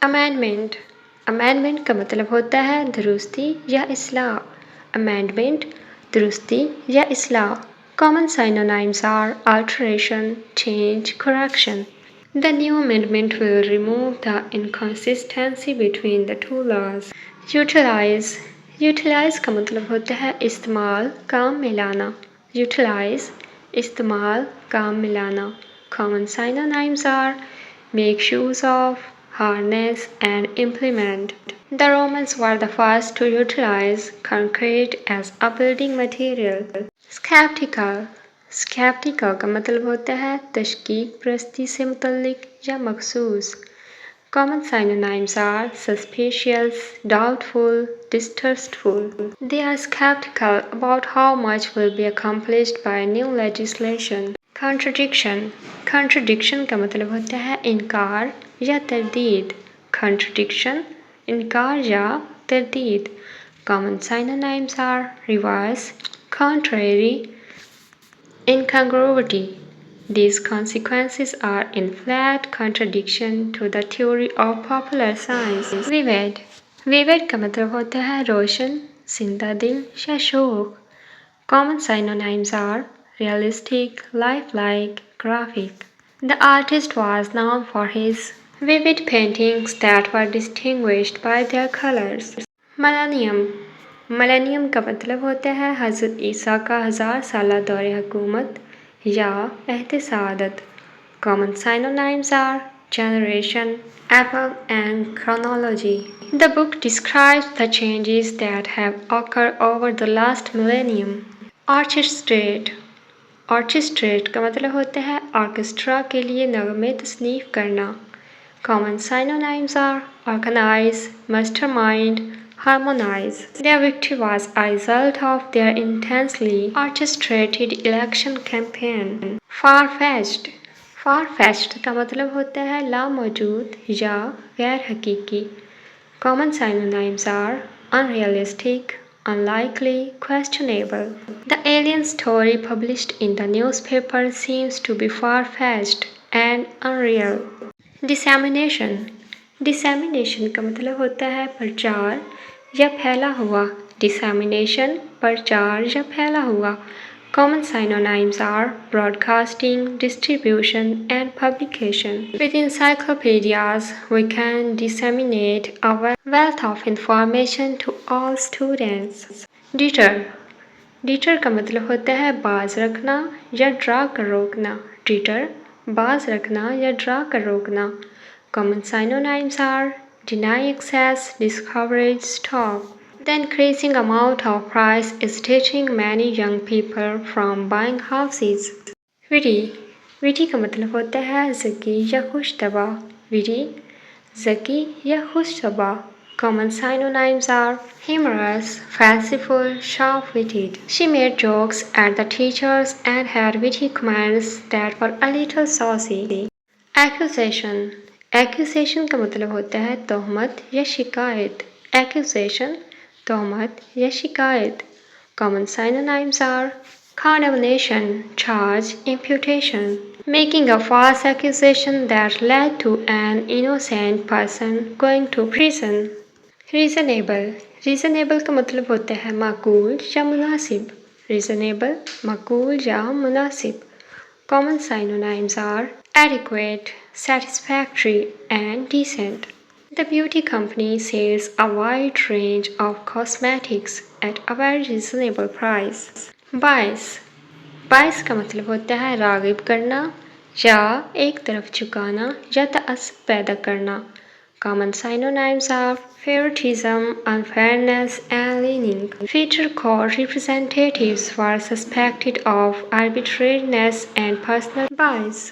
Amendment. Amendment का मतलब होता है दुरुस्ती या इस्लाह। अमेंडमेंट दुरुस्ती या इस्लाह। Common synonyms are alteration, change, correction. The new amendment will remove the inconsistency between the two laws. Utilize। Utilise का मतलब होता है इस्तेमाल, काम में लाना। यूटिलाइज इस्तेमाल, काम में लाना। Common synonyms are make use of, harness, and implement. The Romans were the first to utilize concrete as a building material. Skeptical। Skeptical का मतलब होता है तशकीक परस्ती से मुतल्लिक या मखसूस। Common synonyms are suspicious, doubtful, distrustful. They are skeptical about how much will be accomplished by new legislation. Contradiction। Contradiction का मतलब होता है इनकार या तरदीद। Contradiction इनकार या तरदीद। Common synonyms are reverse, contrary, incongruity. These consequences are in flat contradiction to the theory of popular science. Vivid। Vivid का मतलब होता है रोशन, जिंदा दिल या शौक। Common synonyms are realistic, lifelike, graphic. The artist was known for his vivid paintings that were distinguished by their colors. Millennium। Millennium का मतलब होता है हज़रत ईसा का 1000 साला दौर हुकूमत या अहद Saadat. Common synonyms are generation, epoch, and chronology. The book describes the changes that have occurred over the last millennium. Orchestrate। Orchestrate का मतलब होता है ऑर्केस्ट्रा के लिए नगमे तस्नीफ करना। Common synonyms are organize, mastermind, harmonize. Their victory was a result of their intensely orchestrated election campaign. Far-fetched। Far-fetched का मतलब होता है लामौजूद या गैर हकीकी। Common synonyms are unrealistic, unlikely, questionable. The alien story published in the newspaper seems to be far-fetched and unreal. Dissemination। Dissemination का मतलब होता है प्रचार या फैला हुआ। Dissemination प्रचार या फैला हुआ। Common synonyms are broadcasting, distribution, and publication. With encyclopedias, we can disseminate our wealth of information to all students. Deter। Deter का मतलब होता है बाज रखना या डरा कर रोकना। Deter बाज रखना या डरा कर रोकना। Common synonyms are deny access, discourage, stop. The increasing amount of price is deterring many young people from buying houses. Witty। Witty का मतलब होता है ज़की या खुशतबा। Witty ज़की या खुशतबा। Common synonyms are humorous, fanciful, sharp-witted. She made jokes at the teachers and had witty comments that were a little saucy. Accusation। Accusation का मतलब होता है तोहमत या शिकायत। Accusation तोहमत या शिकायत। Common synonyms are condemnation, charge, imputation. Making a false accusation that led to an innocent person going to prison. Reasonable। Reasonable का मतलब होता है माकूल या मुनासिब। Reasonable माकूल या मुनासिब। Common synonyms are adequate, satisfactory, and decent. The beauty company sells a wide range of cosmetics at a very reasonable price. Bias। Bias का मतलब होता है राग़िब करना या एक तरफ झुकाना या तअस्सुब पैदा करना। Common synonyms are favoritism, unfairness, and leaning. Future court representatives were suspected of arbitrariness and personal bias.